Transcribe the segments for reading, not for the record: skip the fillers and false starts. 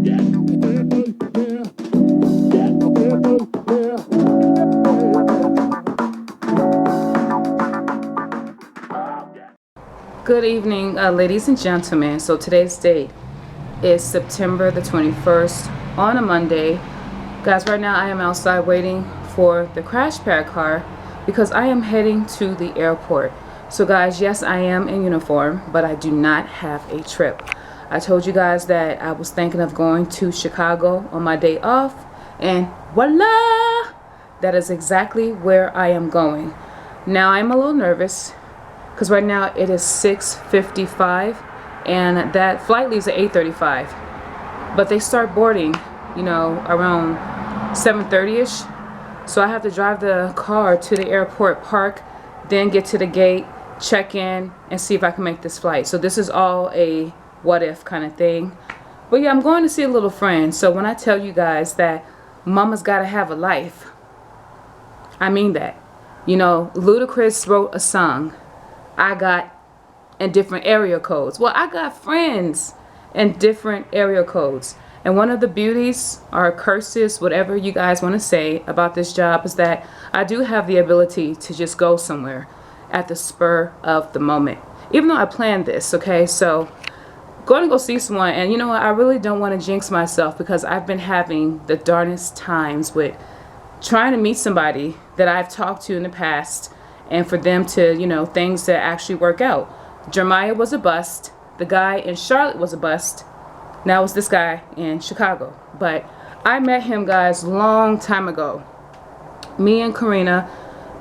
Good evening, ladies and gentlemen. So today's date is September the 21st on a Monday. Guys, right now I am outside waiting for the crash pad car because I am heading to the airport. So guys, yes, I am in uniform, but I do not have a trip. I told you guys that I was thinking of going to Chicago on my day off, and voila! That is exactly where I am going. Now I'm a little nervous because right now it is 6:55 and that flight leaves at 8:35. But they start boarding, you know, around 7:30ish. So I have to drive the car to the airport, park, then get to the gate, check in, and see if I can make this flight. So this is all a what if kind of thing. But yeah, I'm going to see a little friend. So when I tell you guys that mama's got to have a life, I mean that. You know, Ludacris wrote a song. I got in different area codes. Well, I got friends in different area codes. And one of the beauties or curses, whatever you guys want to say about this job, is that I do have the ability to just go somewhere at the spur of the moment. Even though I planned this, okay? So going to go see someone, and you know what? I really don't want to jinx myself because I've been having the darnest times with trying to meet somebody that I've talked to in the past, and for them to, you know, things to actually work out. Jeremiah was a bust. The guy in Charlotte was a bust. Now it's this guy in Chicago. But I met him, guys, long time ago. Me and Corina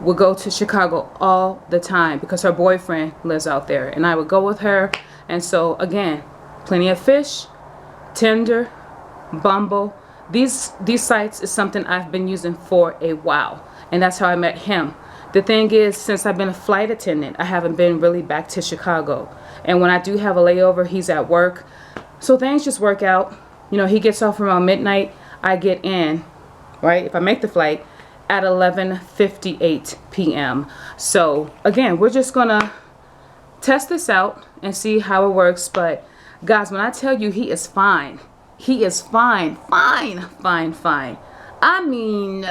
would go to Chicago all the time because her boyfriend lives out there, and I would go with her. And so again, plenty of fish, Tinder, Bumble. These sites is something I've been using for a while, and that's how I met him. The thing is, since I've been a flight attendant, I haven't been really back to Chicago. And when I do have a layover, he's at work. So things just work out. You know, he gets off around midnight. I get in, right, if I make the flight, at 11:58 p.m. So again, we're just going to test this out and see how it works. But guys, when I tell you he is fine, he is fine, fine. I mean,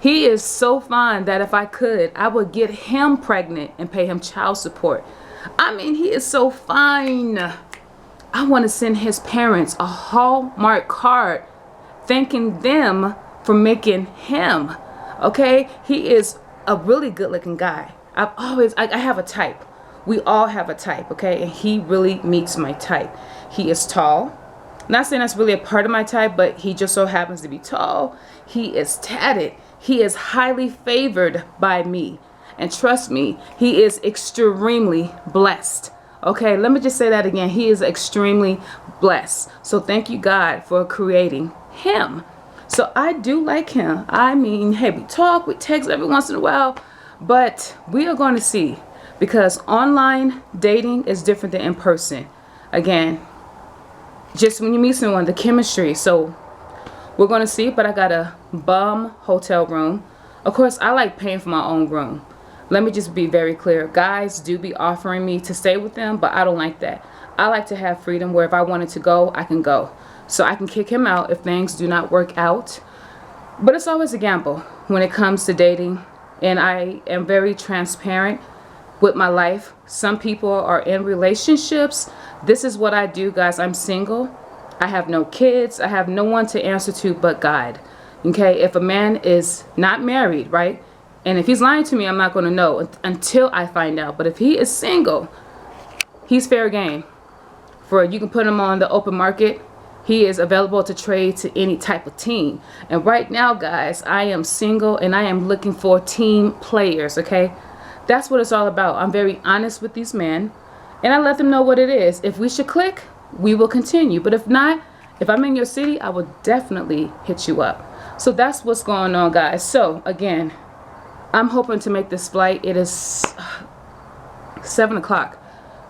he is so fine that if I could, I would get him pregnant and pay him child support. I mean, he is so fine. I want to send his parents a Hallmark card thanking them for making him. Okay? He is a really good looking guy. I have a type. We all have a type, okay? And he really meets my type. He is tall. Not saying that's really a part of my type, but he just so happens to be tall. He is tatted. He is highly favored by me. And trust me, he is extremely blessed. Okay, let me just say that again. He is extremely blessed. So thank you, God, for creating him. So I do like him. I mean, hey, we talk, we text every once in a while, but we are going to see, because online dating is different than in person. Again, just when you meet someone, the chemistry. So we're going to see, but I got a bum hotel room. Of course, I like paying for my own room. Let me just be very clear. Guys do be offering me to stay with them, but I don't like that. I like to have freedom where if I wanted to go, I can go. So I can kick him out if things do not work out. But it's always a gamble when it comes to dating. And I am very transparent with my life. Some people are in relationships. This is what I do, guys. I'm single. I have no kids. I have no one to answer to but God. Okay, if a man is not married, right? And if he's lying to me, I'm not going to know until I find out. But if he is single, he's fair game. You can put him on the open market. He is available to trade to any type of team. And right now, guys, I am single and I am looking for team players, okay? That's what it's all about. I'm very honest with these men, and I let them know what it is. If we should click, we will continue. But if not, if I'm in your city, I will definitely hit you up. So that's what's going on, guys. So again, I'm hoping to make this flight. It is 7 o'clock.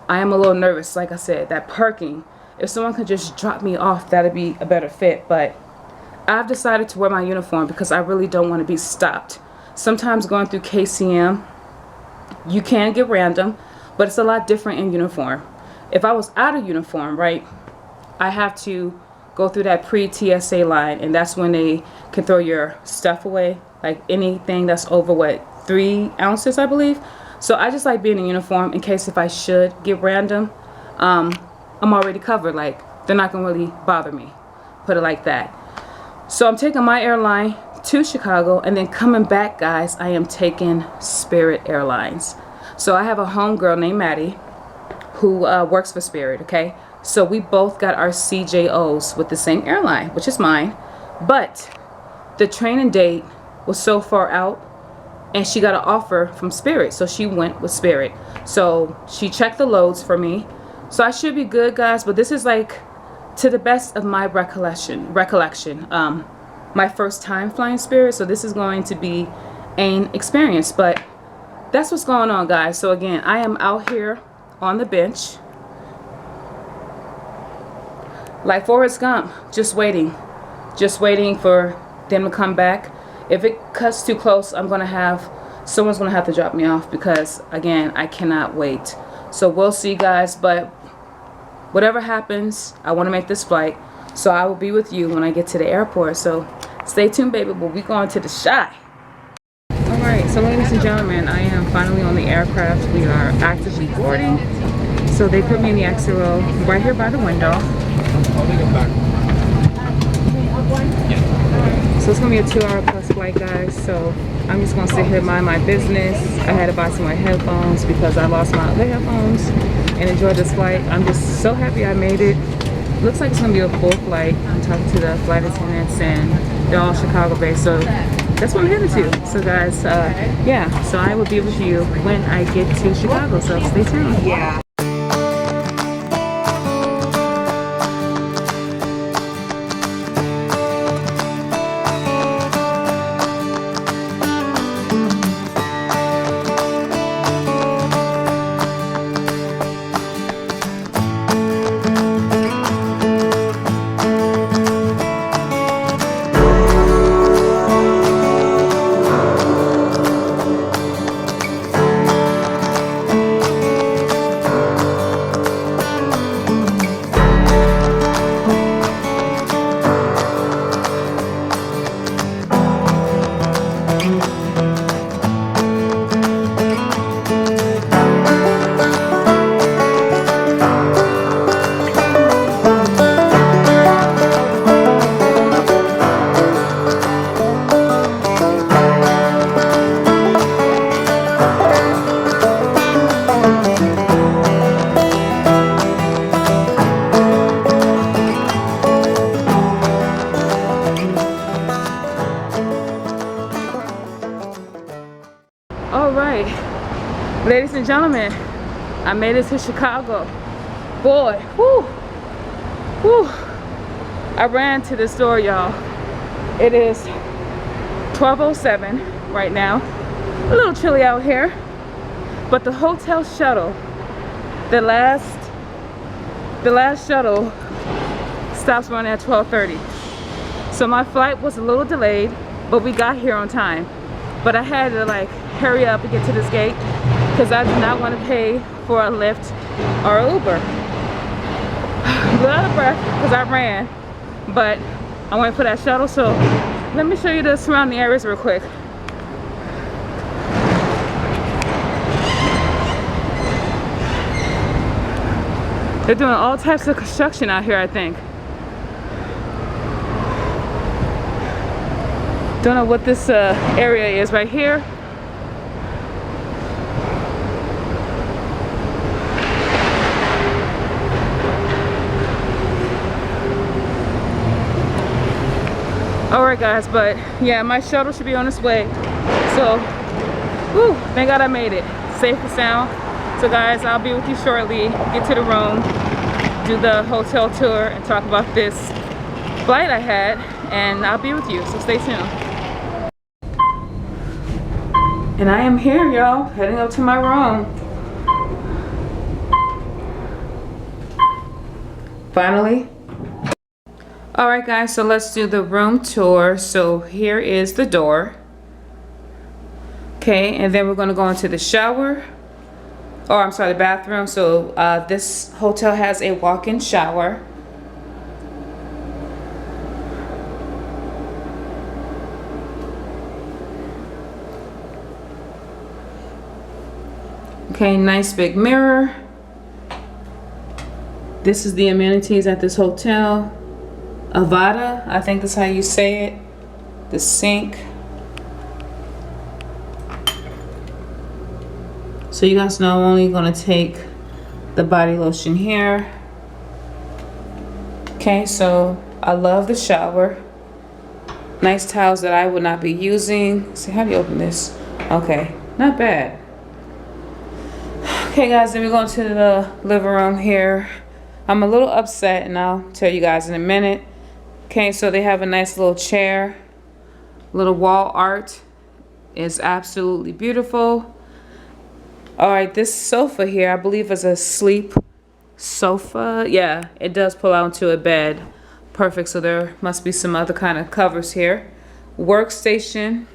I am a little nervous, like I said. That parking, if someone could just drop me off, that'd be a better fit. But I've decided to wear my uniform because I really don't want to be stopped. Sometimes going through KCM, you can get random, but it's a lot different in uniform. If I was out of uniform, right, I have to go through that pre-TSA line, and that's when they can throw your stuff away, like anything that's over what, 3 ounces, I believe. So I just like being in uniform in case if I should get random, I'm already covered. Like, they're not gonna really bother me, put it like that. So I'm taking my airline to Chicago, and then coming back, guys, I am taking Spirit Airlines. So I have a homegirl named Maddie who works for Spirit, okay? So we both got our CJOs with the same airline, which is mine. But the training date was so far out, and she got an offer from Spirit, so she went with Spirit. So she checked the loads for me. So I should be good, guys, but this is like, to the best of my recollection, my first time flying Spirit, so this is going to be an experience. But that's what's going on, guys. So again, I am out here on the bench like Forrest Gump, just waiting for them to come back. If it cuts too close, someone's gonna have to drop me off, because again, I cannot wait. So we'll see, guys, but whatever happens, I want to make this flight, so I will be with you when I get to the airport. So stay tuned, baby. We'll be going to the Shy. Alright, so ladies and gentlemen, I am finally on the aircraft. We are actively boarding. So they put me in the exit row right here by the window. So it's going to be a 2-hour plus flight, guys. So I'm just going to sit here, mind my business. I had to buy some more headphones because I lost my other headphones, and enjoy this flight. I'm just so happy I made it. Looks like it's going to be a full flight. I'm talking to the flight attendants, and they're all Chicago based. So that's what I'm headed to. So guys, yeah, so I will be with you when I get to Chicago. So stay tuned. Yeah. Ladies and gentlemen, I made it to Chicago. Boy, whoo, whoo. I ran to this door, y'all. It is 12:07 right now. A little chilly out here, but the hotel shuttle, the last shuttle stops running at 12:30. So my flight was a little delayed, but we got here on time. But I had to like hurry up and get to this gate, because I do not want to pay for a Lyft or Uber. I'm a little out of breath because I ran, but I went for that shuttle. So let me show you the surrounding areas real quick. They're doing all types of construction out here, I think. Don't know what this area is right here. Alright guys, but yeah, my shuttle should be on its way. So, whew, thank God I made it. Safe and sound. So guys, I'll be with you shortly. Get to the room, do the hotel tour, and talk about this flight I had. And I'll be with you, so stay tuned. And I am here, y'all, heading up to my room. Finally. Alright guys, so let's do the room tour. So here is the door. Okay, and then we're going to go into the shower. Or I'm sorry, the bathroom. So this hotel has a walk-in shower. Okay, nice big mirror. This is the amenities at this hotel. Avada, I think that's how you say it. The sink. So you guys know I'm only gonna take the body lotion here. Okay, so I love the shower. Nice towels that I would not be using. See, how do you open this? Okay, not bad. Okay guys, then we're going to the living room here. I'm a little upset and I'll tell you guys in a minute. Okay, so they have a nice little chair. Little wall art is absolutely beautiful. All right, this sofa here, I believe is a sleep sofa. Yeah, it does pull out into a bed. Perfect, so there must be some other kind of covers here. Workstation.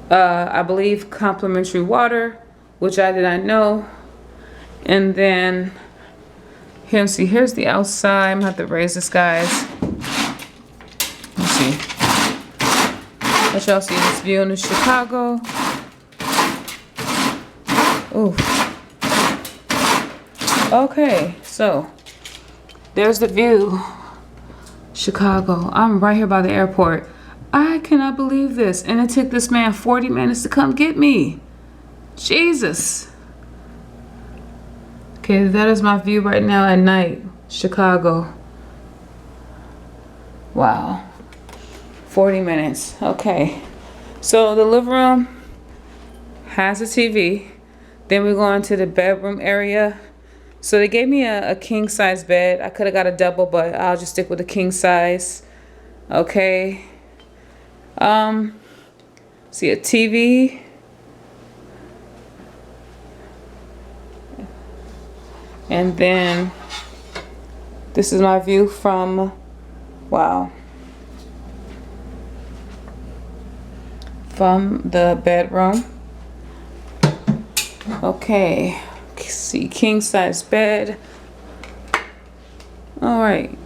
I believe complimentary water, which I did not know. And then, here, see, here's the outside. I'm gonna have to raise this, guys. Let's see. Let y'all see this view in Chicago. Ooh. Okay, so there's the view. Chicago. I'm right here by the airport. I cannot believe this. And it took this man 40 minutes to come get me. Jesus. Okay, that is my view right now at night. Chicago. Wow. 40 minutes. Okay. So the living room has a TV. Then we go into the bedroom area. So they gave me a king size bed. I could have got a double, but I'll just stick with the king size. Okay. See a TV. And then this is my view from, wow, from the bedroom. Okay, see, king size bed. All right,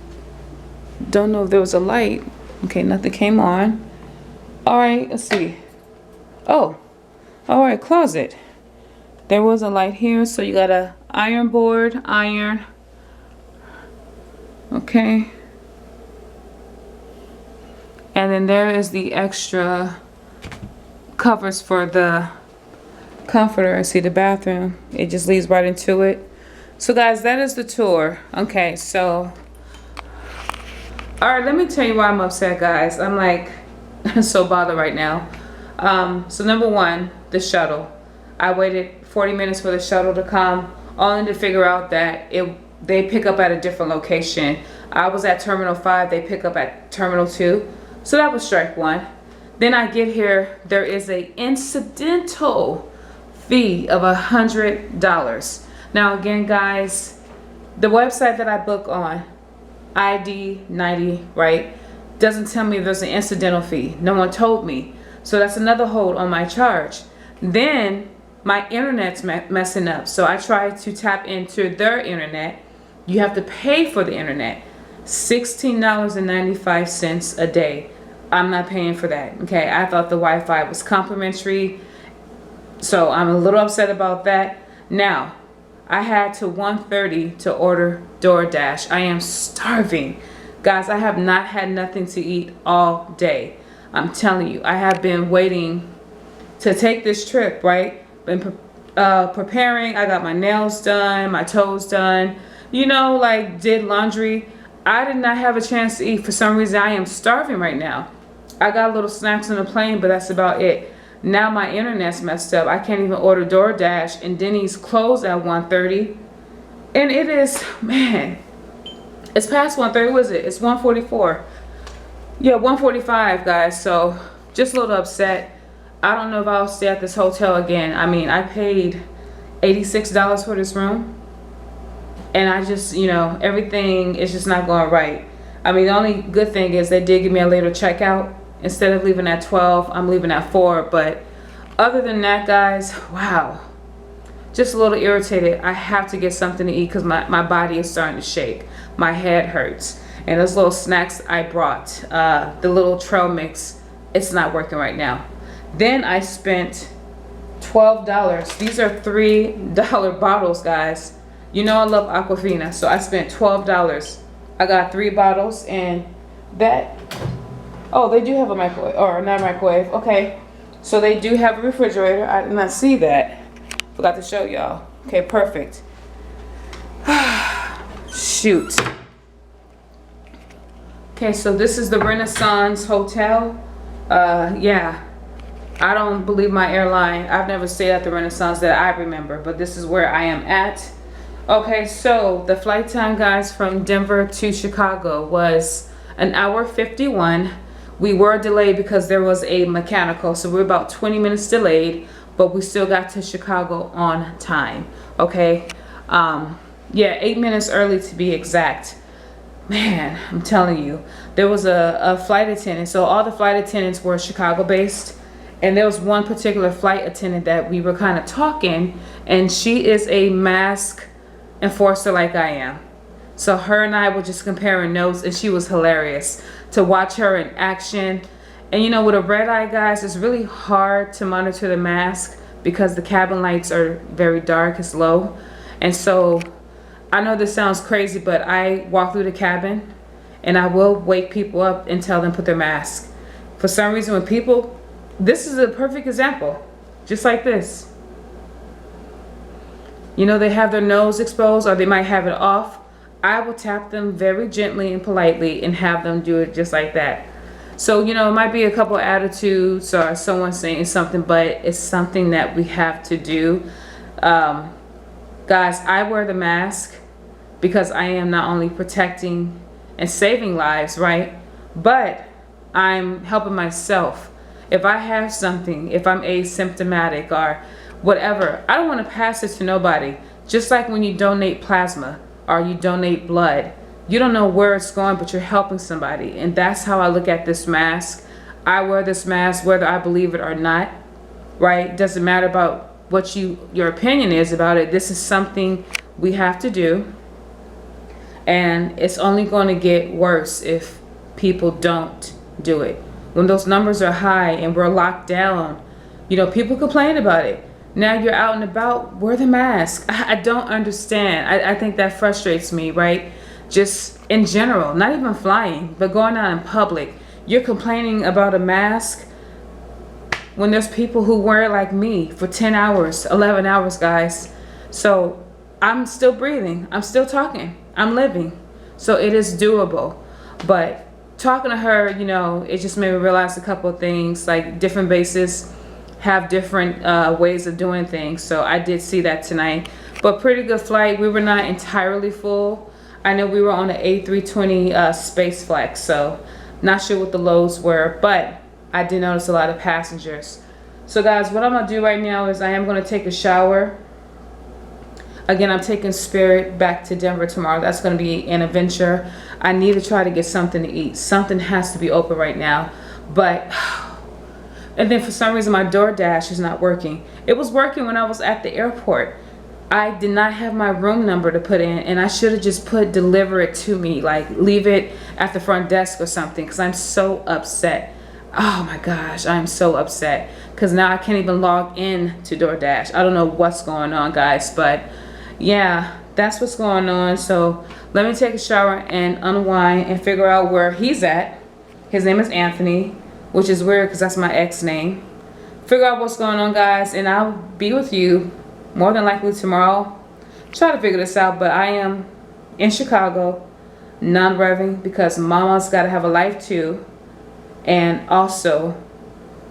don't know if there was a light. Okay, nothing came on. All right, let's see. Oh, all right, closet. There was a light here, so you got a iron board, iron. Okay. And then there is the extra covers for the comforter. See the bathroom. It just leads right into it. So guys, that is the tour. Okay, so all right, let me tell you why I'm upset, guys. I'm like so bothered right now. So number one, the shuttle. I waited 40 minutes for the shuttle to come, only to figure out that they pick up at a different location. I was at Terminal 5, they pick up at Terminal 2. So that was strike one. Then I get here, there is a incidental fee of $100. Now again, guys, the website that I book on, ID 90, right, doesn't tell me there's an incidental fee. No one told me. So that's another hold on my charge. Then my internet's messing up. So I tried to tap into their internet. You have to pay for the internet. $16.95 a day. I'm not paying for that. Okay, I thought the Wi-Fi was complimentary. So I'm a little upset about that. Now, I had to 1:30 to order DoorDash. I am starving. Guys, I have not had nothing to eat all day. I'm telling you, I have been waiting to take this trip, right? Been preparing. I got my nails done, my toes done. You know, like did laundry. I did not have a chance to eat. For some reason, I am starving right now. I got little snacks on the plane, but that's about it. Now my internet's messed up. I can't even order DoorDash, and Denny's closed at 1:30. And it is, man, it's past 1:30. What is it? It's 1:44. Yeah, 1:45, guys. So just a little upset. I don't know if I'll stay at this hotel again. I mean, I paid $86 for this room. And I just, you know, everything is just not going right. I mean, the only good thing is they did give me a later checkout. Instead of leaving at 12, I'm leaving at 4. But other than that, guys, wow. Just a little irritated. I have to get something to eat because my body is starting to shake. My head hurts. And those little snacks I brought, the little trail mix, it's not working right now. Then I spent $12. These are $3 bottles, guys. You know I love Aquafina, so I spent $12. I got 3 bottles, and that, oh, they do have a microwave, or not a microwave. Okay, so they do have a refrigerator. I did not see that. Forgot to show y'all. Okay, perfect. Shoot. Okay, so this is the Renaissance Hotel. Yeah, I don't believe my airline. I've never stayed at the Renaissance that I remember, but this is where I am at. Okay, so the flight time, guys, from Denver to Chicago was 1 hour 51. We were delayed because there was a mechanical, so we're about 20 minutes delayed, but we still got to Chicago on time. Okay, yeah, 8 minutes early to be exact. Man, I'm telling you, there was a flight attendant. So all the flight attendants were Chicago based, and there was one particular flight attendant that we were kind of talking, and she is a mask enforcer like I am. So her and I were just comparing notes, and she was hilarious to watch her in action. And you know, with a red eye, guys, it's really hard to monitor the mask because the cabin lights are very dark, it's low. And so I know this sounds crazy, but I walk through the cabin and I will wake people up and tell them put their mask. For some reason, when people, this is a perfect example, just like this. You know, they have their nose exposed or they might have it off. I will tap them very gently and politely and have them do it just like that. So, you know, it might be a couple attitudes or someone saying something, but it's something that we have to do. Guys, I wear the mask because I am not only protecting and saving lives, right? But I'm helping myself. If I have something, if I'm asymptomatic or whatever, I don't want to pass it to nobody. Just like when you donate plasma or you donate blood, you don't know where it's going, but you're helping somebody. And that's how I look at this mask. I wear this mask whether I believe it or not, right? Doesn't matter about what your opinion is about it. This is something we have to do. And it's only going to get worse if people don't do it. When those numbers are high and we're locked down, you know, people complain about it. Now you're out and about, wear the mask. I don't understand. I think that frustrates me, right? Just in general, not even flying, but going out in public. You're complaining about a mask when there's people who wear it like me for 10 hours, 11 hours, guys. So I'm still breathing. I'm still talking. I'm living. So it is doable. But talking to her, you know, it just made me realize a couple of things, like different bases have different ways of doing things. So I did see that tonight. But pretty good flight. We were not entirely full. I know we were on the A320 space flight, so not sure what the loads were, but I did notice a lot of passengers. So guys, what I'm gonna do right now is I am gonna take a shower. Again, I'm taking Spirit back to Denver tomorrow. That's gonna be an adventure. I need to try to get something to eat. Something has to be open right now. But, and then for some reason my DoorDash is not working. It was working when I was at the airport. I did not have my room number to put in, and I should have just put deliver it to me, like leave it at the front desk or something, because I'm so upset. Oh my gosh, I'm so upset because now I can't even log in to DoorDash. I don't know what's going on, guys, but yeah, that's what's going on. So let me take a shower and unwind and figure out where he's at. His name is Anthony, which is weird because that's my ex name. Figure out what's going on, guys, and I'll be with you more than likely tomorrow. Try to figure this out, but I am in Chicago, non-revving because mama's got to have a life too. And also,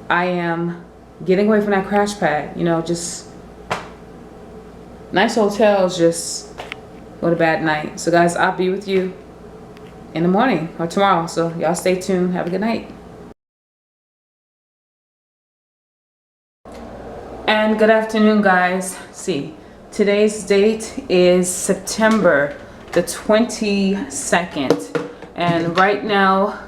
I am getting away from that crash pad. You know, just nice hotels, just what a bad night. So guys, I'll be with you in the morning or tomorrow. So y'all stay tuned. Have a good night. And good afternoon, guys. See, today's date is September the 22nd. And right now,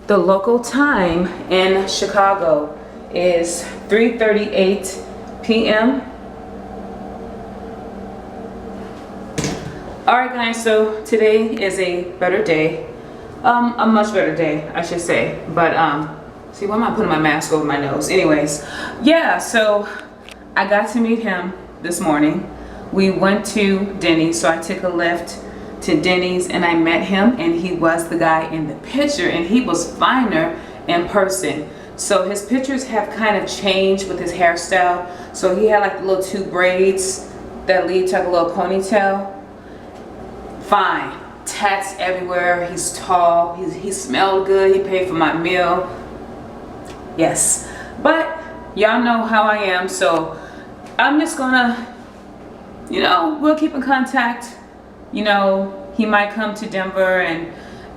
the local time in Chicago is 3:38 p.m. Alright guys, so today is a better day. A much better day, I should say. But see, why am I putting my mask over my nose? Anyways, yeah, so I got to meet him this morning. We went to Denny's, so I took a lift to Denny's and I met him, and he was the guy in the picture, and he was finer in person. So his pictures have kind of changed with his hairstyle. So he had like the little 2 braids that lead to like a little ponytail. Fine. Tats everywhere. He's tall. He smelled good. He paid for my meal. Yes. But y'all know how I am, so I'm just gonna, you know, we'll keep in contact. You know, he might come to Denver and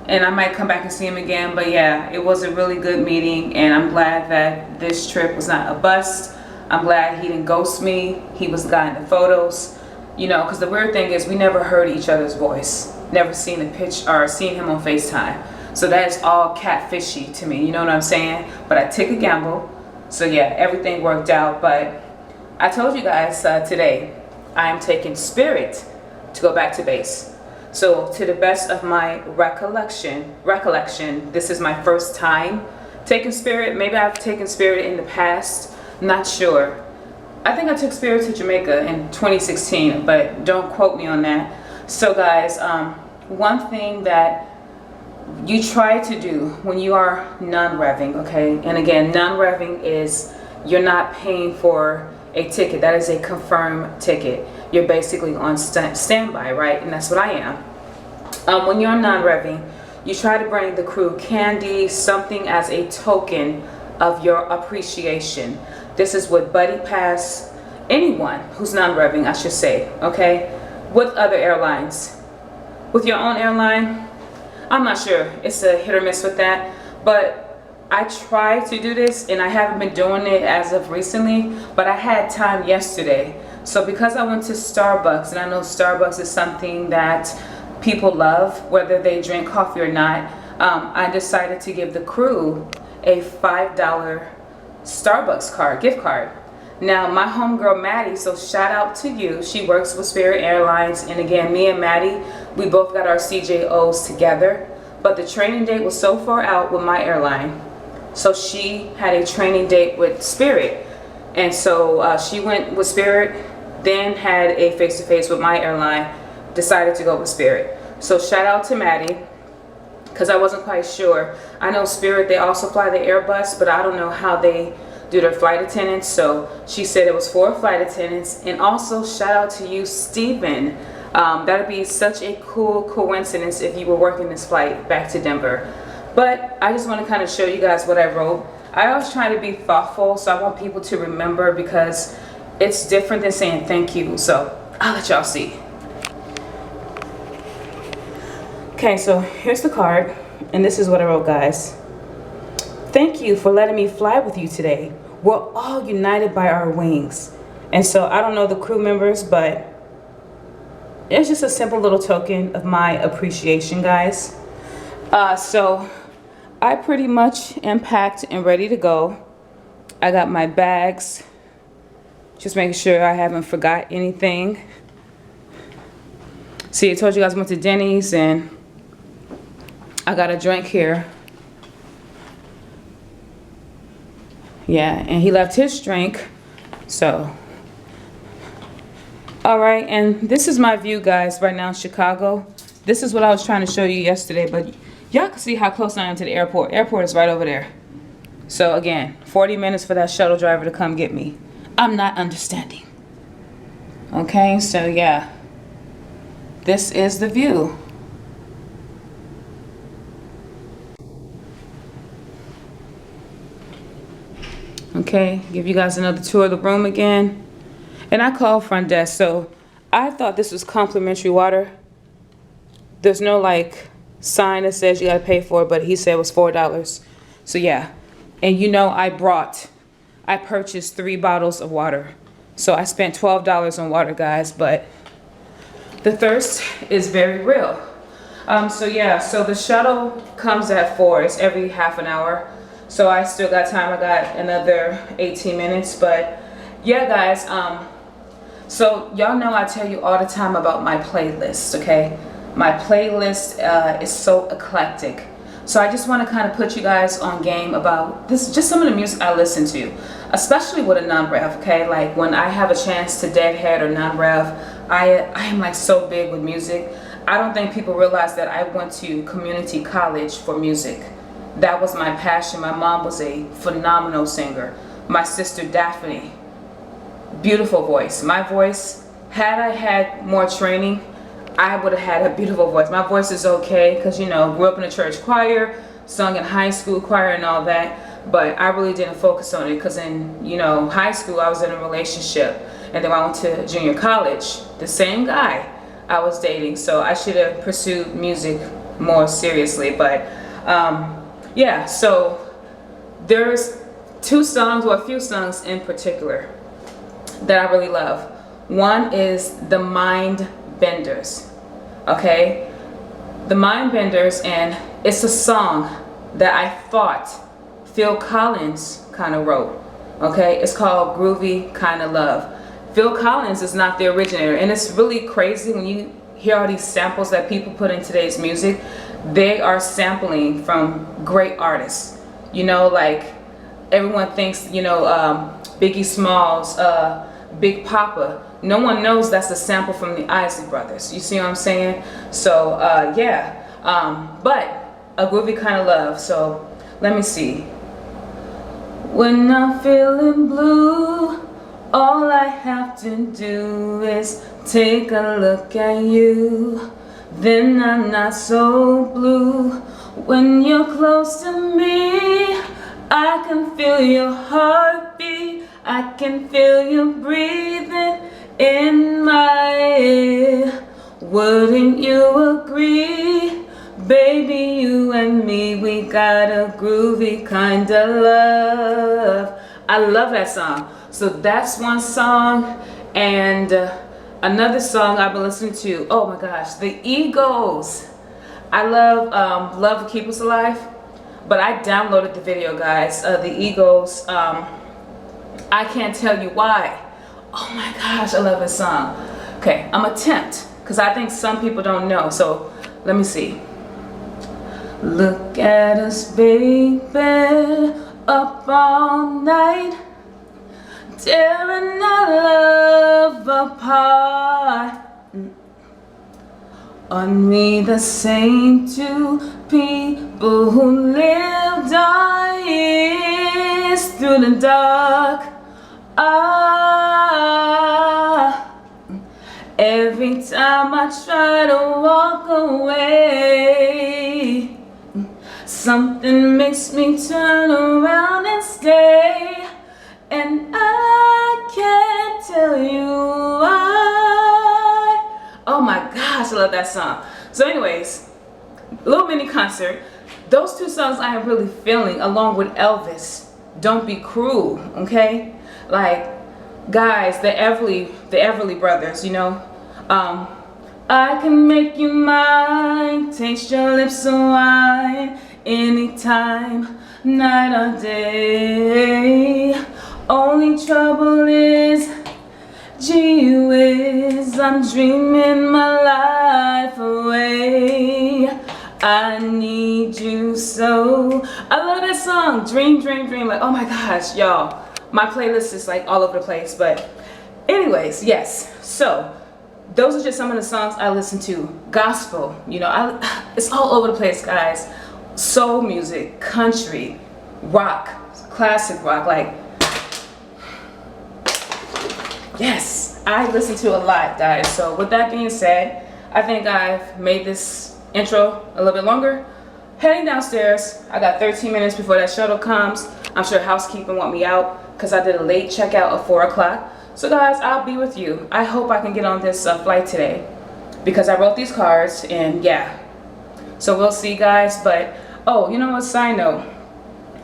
I might come back and see him again. But yeah, it was a really good meeting, and I'm glad that this trip was not a bust. I'm glad he didn't ghost me. He was the guy in the photos. You know, because the weird thing is we never heard each other's voice. Never seen a pitch or seen him on FaceTime. So that is all catfishy to me. You know what I'm saying? But I took a gamble. So yeah, everything worked out. But I told you guys today, I am taking Spirit to go back to base. So to the best of my recollection, this is my first time taking Spirit. Maybe I've taken Spirit in the past. Not sure. I think I took Spirit to Jamaica in 2016, but don't quote me on that. So guys, one thing that you try to do when you are non-revving, okay? And again, non-revving is you're not paying for a ticket. That is a confirmed ticket. You're basically on standby, right? And that's what I am. When you're non-revving, you try to bring the crew candy, something as a token of your appreciation. This is with Buddy Pass, anyone who's non-revving, I should say, okay? With other airlines. With your own airline, I'm not sure. It's a hit or miss with that. But I try to do this, and I haven't been doing it as of recently, but I had time yesterday. So because I went to Starbucks, and I know Starbucks is something that people love, whether they drink coffee or not, I decided to give the crew a $5 Starbucks gift card. Now my homegirl Maddie, so shout out to you, she works with Spirit Airlines, and again, me and Maddie, we both got our CJOs together, but the training date was so far out with my airline, so she had a training date with Spirit, and so she went with Spirit, then had a face-to-face with my airline, decided to go with Spirit. So shout out to Maddie, because I wasn't quite sure. I know Spirit, they also fly the Airbus, but I don't know how they do their flight attendants. So she said it was 4 flight attendants. And also shout out to you, Steven. That'd be such a cool coincidence if you were working this flight back to Denver. But I just want to kind of show you guys what I wrote. I always try to be thoughtful, so I want people to remember, because it's different than saying thank you. So I'll let y'all see. Okay, so here's the card, and this is what I wrote, guys. Thank you for letting me fly with you today. We're all united by our wings. And so I don't know the crew members, but it's just a simple little token of my appreciation, guys. So I pretty much am packed and ready to go. I got my bags, just making sure I haven't forgot anything. See, I told you guys I went to Denny's, and I got a drink here. Yeah, and he left his drink, so. All right, and this is my view, guys, right now in Chicago. This is what I was trying to show you yesterday, but y'all can see how close I am to the airport. Airport is right over there. So again, 40 minutes for that shuttle driver to come get me. I'm not understanding. Okay, so yeah, this is the view. Okay, give you guys another tour of the room again. And I called front desk, so I thought this was complimentary water. There's no like sign that says you gotta pay for it, but he said it was $4. So yeah, and you know I purchased 3 bottles of water. So I spent $12 on water, guys, but the thirst is very real. So yeah, so the shuttle comes at 4, it's every half an hour. So I still got time, I got another 18 minutes, but yeah, guys, so y'all know I tell you all the time about my playlist, okay? My playlist is so eclectic. So I just want to kind of put you guys on game about this, just some of the music I listen to. especially with a non-rev, okay? Like when I have a chance to deadhead or non-rev, I am like so big with music. I don't think people realize that I went to community college for music. That was my passion. My mom was a phenomenal singer. My sister Daphne, beautiful voice. My voice, had I had more training, I would have had a beautiful voice. My voice is okay because, you know, grew up in a church choir, sung in high school choir and all that, but I really didn't focus on it because in, you know, high school I was in a relationship, and then I went to junior college, the same guy I was dating, so I should have pursued music more seriously. But yeah, so there's two songs, or a few songs in particular, that I really love. One is the Mind Benders, okay? The Mind Benders, and it's a song that I thought Phil Collins kind of wrote, okay? It's called Groovy Kinda Love. Phil Collins is not the originator, and it's really crazy when you hear all these samples that people put in today's music. They are sampling from great artists, you know, like everyone thinks, you know, Biggie Smalls, Big Papa. No one knows that's a sample from the Isley Brothers. You see what I'm saying? So yeah, but a groovy kind of love. So let me see. When I'm feeling blue, all I have to do is take a look at you. Then I'm not so blue. When you're close to me, I can feel your heartbeat. I can feel you breathing in my ear. Wouldn't you agree? Baby, you and me, we got a groovy kind of love. I love that song. So that's one song. And another song I've been listening to, oh my gosh, the Eagles. I love Love Will Keep Us Alive, but I downloaded the video, guys. The Eagles, I can't tell you why. Oh my gosh, I love this song. Okay, I'm attempt, because I think some people don't know. So let me see. Look at us, baby, up all night, tearing our love apart. Aren't we the same two people who lived our years through the dark? Every time I try to walk away, something makes me turn around and stay. And I can't tell you why. Oh my gosh, I love that song. So anyways, little mini concert. Those two songs I am really feeling, along with Elvis, Don't Be Cruel, okay? Like, guys, the Everly brothers, you know. I can make you mine, taste your lips of wine, anytime, night or day. Only trouble is, gee whiz, I'm dreaming my life away. I need you so. I love that song, Dream, Dream, Dream. Like, oh my gosh, y'all. My playlist is like all over the place. But anyways, yes. So those are just some of the songs I listen to. Gospel, you know, it's all over the place, guys. Soul music, country, rock, classic rock, like, yes, I listen to a lot, guys. So with that being said, I think I've made this intro a little bit longer. Heading downstairs, I got 13 minutes before that shuttle comes. I'm sure housekeeping want me out because I did a late checkout at 4 o'clock. So guys, I'll be with you. I hope I can get on this flight today because I wrote these cards, and yeah. So we'll see, guys. But, oh, you know what, side note.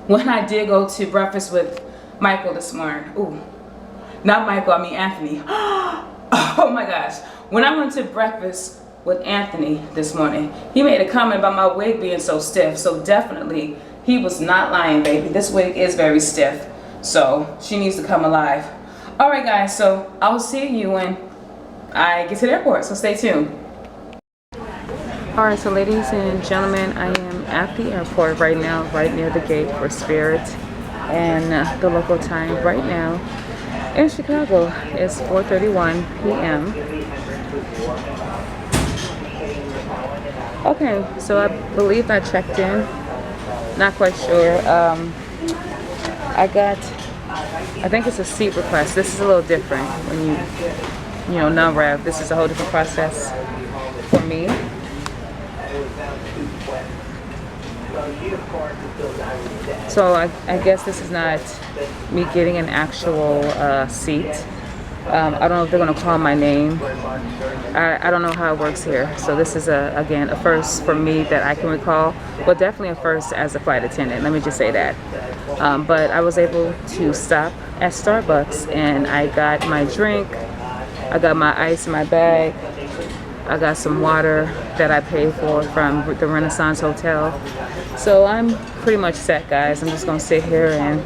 When I did go to breakfast with Michael this morning, ooh, not Michael, I mean Anthony. Oh my gosh. When I went to breakfast with Anthony this morning, he made a comment about my wig being so stiff. So definitely, he was not lying, baby. This wig is very stiff. So she needs to come alive. All right, guys. So I will see you when I get to the airport. So stay tuned. All right, so ladies and gentlemen, I am at the airport right now, right near the gate for Spirit. and the local time right now in Chicago is 4:31 p.m. Okay, so I believe I checked in. Not quite sure. I think it's a seat request. This is a little different when you know, non-rev. This is a whole different process for me. So I guess this is not me getting an actual seat. I don't know if they're gonna call my name. I don't know how it works here. So this is again a first for me that I can recall. Well, definitely a first as a flight attendant. Let me just say that. But I was able to stop at Starbucks and I got my drink. I got my ice in my bag. I got some water that I paid for from the Renaissance Hotel. So I'm pretty much set, guys. I'm just gonna sit here and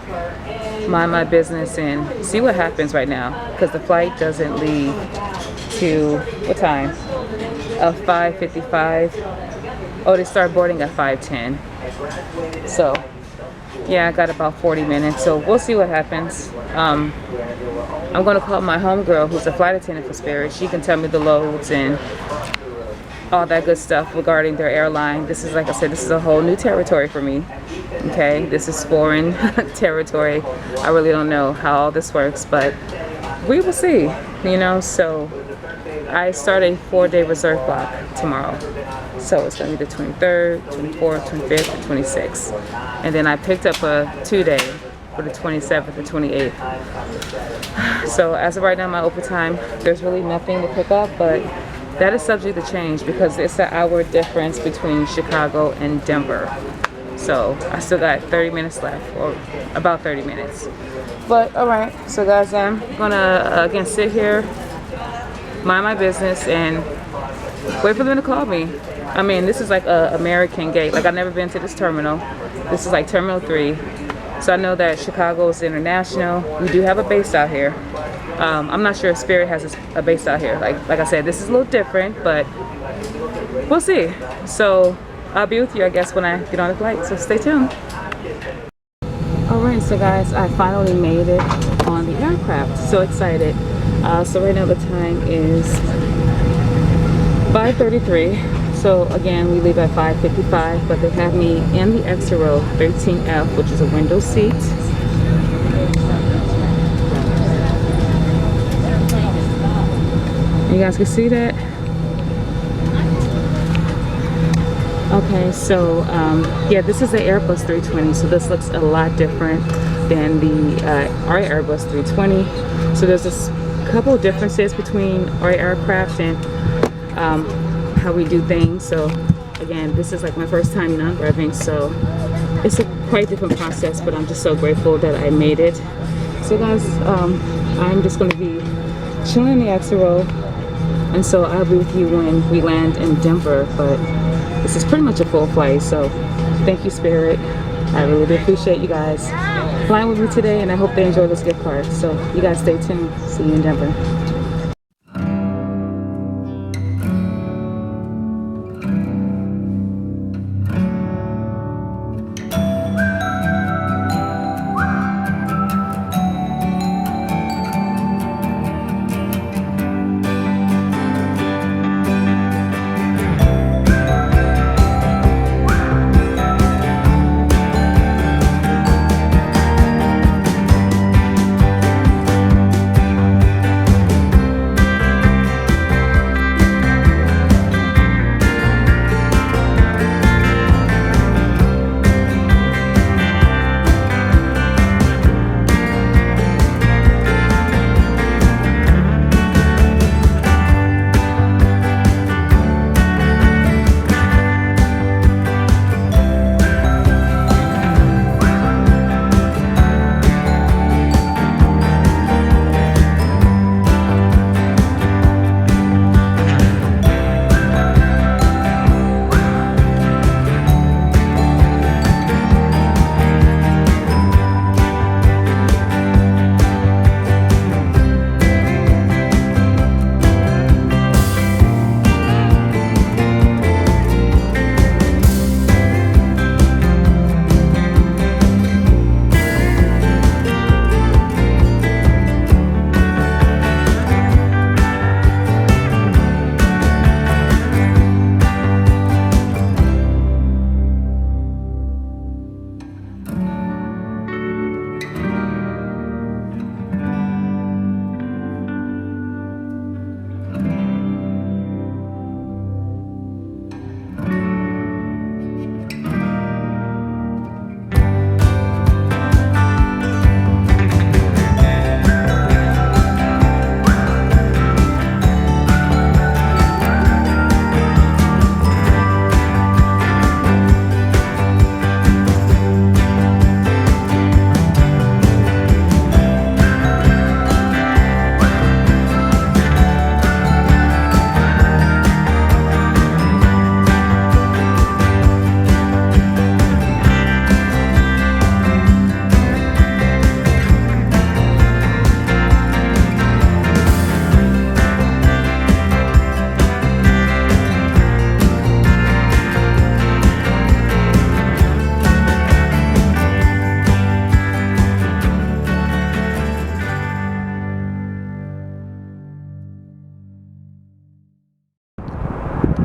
mind my business and see what happens right now, because the flight doesn't leave to what time? 5:55. Oh, they start boarding at 5:10. So yeah, I got about 40 minutes, so we'll see what happens. I'm gonna call my homegirl who's a flight attendant for Spirit. She can tell me the loads and all that good stuff regarding their airline. This is, like I said, this is a whole new territory for me. Okay, this is foreign territory. I really don't know how all this works, but we will see, you know. So I start a 4-day reserve block tomorrow. So it's gonna be the 23rd, 24th, 25th, and 26th. And then I picked up a 2-day for the 27th and 28th. So as of right now, my open time, there's really nothing to pick up, but that is subject to change because it's an hour difference between Chicago and Denver. So I still got 30 minutes left, or about 30 minutes. But all right, so guys, I'm gonna again sit here, mind my business, and wait for them to call me. I mean, this is like a American gate. Like, I've never been to this terminal. This is like Terminal 3. So I know that Chicago is international. We do have a base out here. I'm not sure if Spirit has a base out here. Like I said, this is a little different, but we'll see. So I'll be with you, I guess, when I get on the flight. So stay tuned. All right, so guys, I finally made it on the aircraft. So excited. So right now the time is 5:33. So again, we leave at 5:55, but they have me in the extra row 13F, which is a window seat. You guys can see that. Okay, so yeah, this is the Airbus 320, so this looks a lot different than the our Airbus 320. So there's a couple of differences between our aircraft and how we do things. So again, this is like my first time non-revving, so it's a quite different process, but I'm just so grateful that I made it. So guys, I'm just going to be chilling in the extra row, and so I'll be with you when we land in Denver. But this is pretty much a full flight, so thank you, Spirit. I really do appreciate you guys flying with me today, and I hope they enjoy this gift card. So you guys stay tuned. See you in Denver.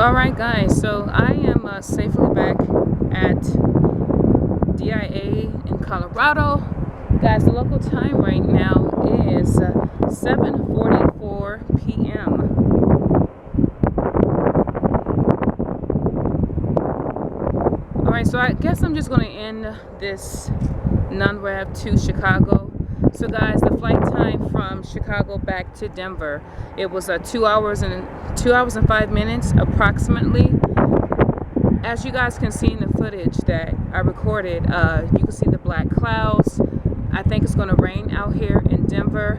Alright guys, so I am safely back at DIA in Colorado. Guys, the local time right now is 7:44 p.m. Alright, so I guess I'm just going to end this Non-Rev to Chicago. So guys, the flight time from Chicago back to Denver, it was 2 hours and 5 minutes approximately. As you guys can see in the footage that I recorded, you can see the black clouds. I think it's going to rain out here in Denver.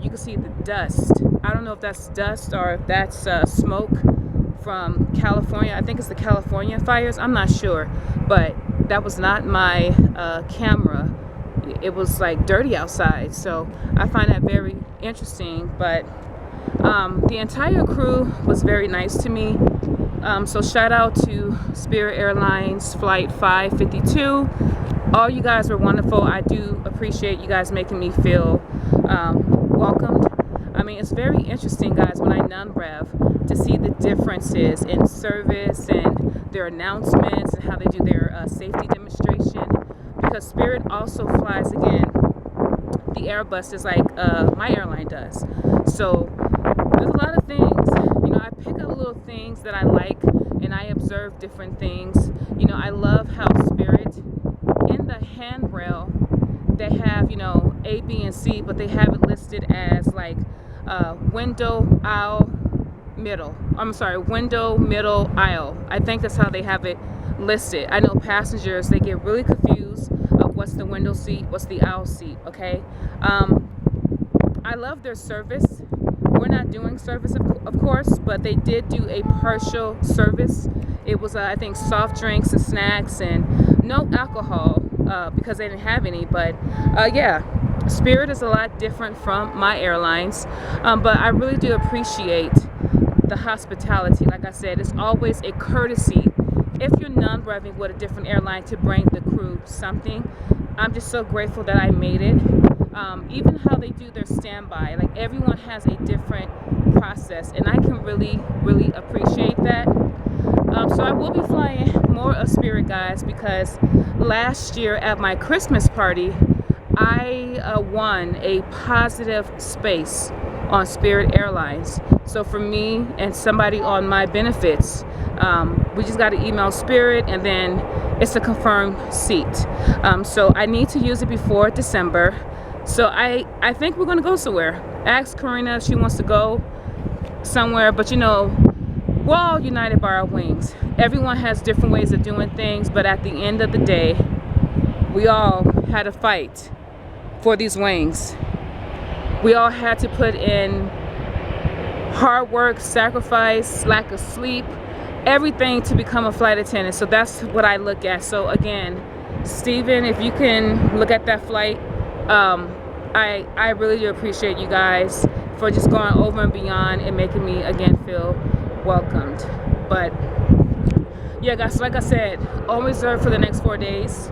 You can see the dust. I don't know if that's dust or if that's smoke from California. I think it's the California fires. I'm not sure, but that was not my camera. It was like dirty outside, so I find that very interesting. But the entire crew was very nice to me. So shout out to Spirit Airlines Flight 552. All you guys were wonderful. I do appreciate you guys making me feel welcomed. I mean, it's very interesting, guys, when I non-rev to see the differences in service and their announcements and how they do their safety demonstration. Because Spirit also flies, again, the Airbus just like my airline does. So there's a lot of things, you know, I pick up little things that I like and I observe different things. You know, I love how Spirit, in the handrail, they have, you know, A, B, and C, but they have it listed as like window, aisle, middle. I'm sorry, window, middle, aisle. I think that's how they have it listed. I know passengers, they get really confused of what's the window seat, what's the aisle seat, okay? I love their service. We're not doing service, of course, but they did do a partial service. It was, I think, soft drinks and snacks and no alcohol because they didn't have any. But yeah, Spirit is a lot different from my airlines. But I really do appreciate the hospitality. Like I said, it's always a courtesy if you're non-revving with a different airline to bring the crew something. I'm just so grateful that I made it. Even how they do their standby, like everyone has a different process, and I can really appreciate that. So I will be flying more of Spirit, guys, because last year at my Christmas party I won a positive space on Spirit Airlines. So for me and somebody on my benefits, we just got to email Spirit and then it's a confirmed seat. So I need to use it before December. So I think we're going to go somewhere. I asked Corina if she wants to go somewhere, but you know, we're all united by our wings. Everyone has different ways of doing things, but at the end of the day, we all had to fight for these wings. We all had to put in hard work, sacrifice, lack of sleep, everything to become a flight attendant. So that's what I look at. So again, Steven, if you can look at that flight, I really do appreciate you guys for just going over and beyond and making me again feel welcomed. But yeah, guys, like I said, all reserved for the next 4 days.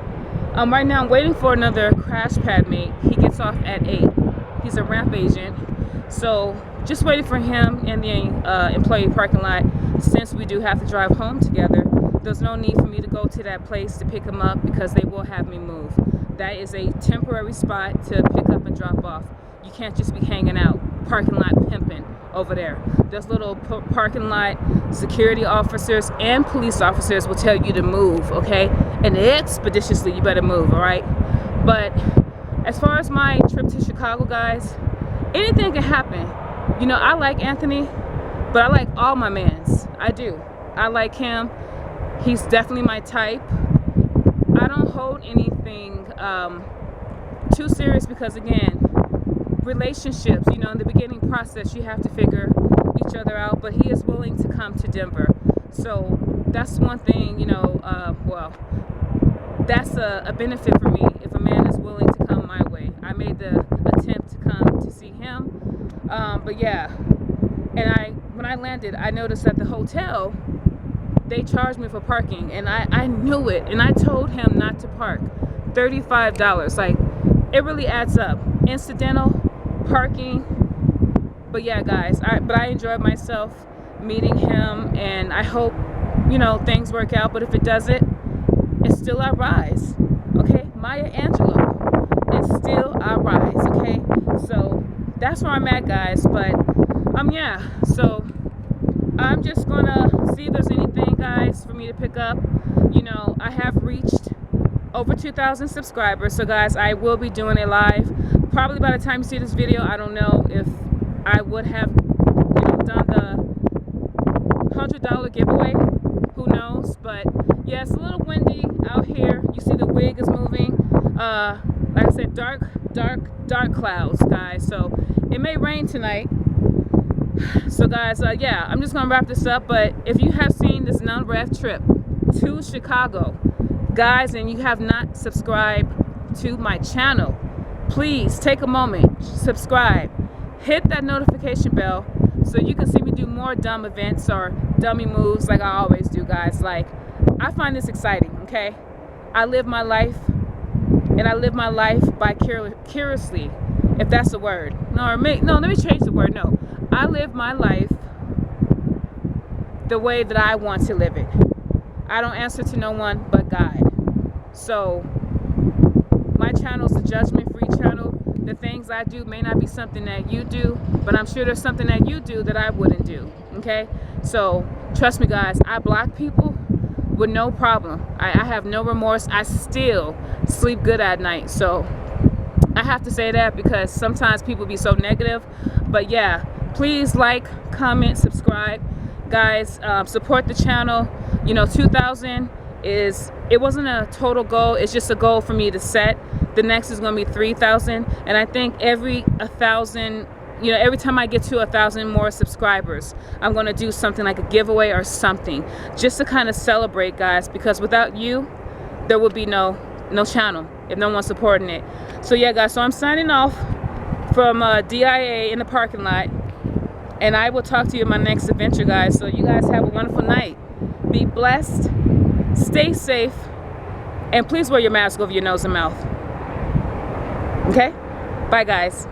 Right now I'm waiting for another crash pad mate. He gets off at 8. He's a ramp agent, so just waiting for him in the employee parking lot. Since we do have to drive home together, there's no need for me to go to that place to pick him up because they will have me move. That is a temporary spot to pick up and drop off. You can't just be hanging out, parking lot pimping over there. There's little parking lot security officers and police officers will tell you to move, okay? And expeditiously, you better move, all right? But as far as my trip to Chicago, guys, anything can happen. You know, I like Anthony, but I like all my mans. I do. I like him. He's definitely my type. I don't hold anything too serious because, again, relationships, you know, in the beginning process, you have to figure each other out, but he is willing to come to Denver. So that's one thing, you know, well, that's a benefit for me if a man is willing to come my way. I made the attempt to come to see him. But yeah, and when I landed, I noticed at the hotel, they charged me for parking, and I knew it, and I told him not to park. $35, like, it really adds up. Incidental parking. But yeah, guys, I enjoyed myself. meeting him, and I hope, you know, things work out. But if it doesn't, it's still I rise. Okay, Maya Angelou, it's still I rise. Okay, so that's where I'm at, guys. But yeah, so I'm just gonna see if there's anything, guys, for me to pick up. You know, I have reached over 2,000 subscribers, so guys, I will be doing it live. Probably by the time you see this video, I don't know if I would have, you know, done the $100 giveaway. Who knows? But yeah, it's a little windy out here. You see the wig is moving. Like I said, dark clouds, guys. So it may rain tonight. So guys, yeah, I'm just gonna wrap this up. But if you have seen this Non-Rev trip to Chicago, guys, and you have not subscribed to my channel, please take a moment, subscribe, hit that notification bell so you can see me do more dumb events or dummy moves like I always do, guys. Like, I find this exciting. Okay, I live my life, and I live my life vicariously, if that's the word. No, let me change the word. No, I live my life the way that I want to live it. I don't answer to no one but God. So my channel is a judgment-free channel. The things I do may not be something that you do, but I'm sure there's something that you do that I wouldn't do. Okay, so trust me, guys, I block people with no problem. I have no remorse. I still sleep good at night. So I have to say that because sometimes people be so negative. But yeah, please like, comment, subscribe, guys. Support the channel. You know, 2,000 it wasn't a total goal. It's just a goal for me to set. The next is going to be 3,000, and I think every 1,000, you know, every time I get to 1,000 more subscribers, I'm going to do something like a giveaway or something, just to kind of celebrate, guys, because without you, there would be no channel if no one's supporting it. So yeah, guys, so I'm signing off from DIA in the parking lot, and I will talk to you in my next adventure, guys. So you guys have a wonderful night. Be blessed, stay safe, and please wear your mask over your nose and mouth. Okay? Bye, guys.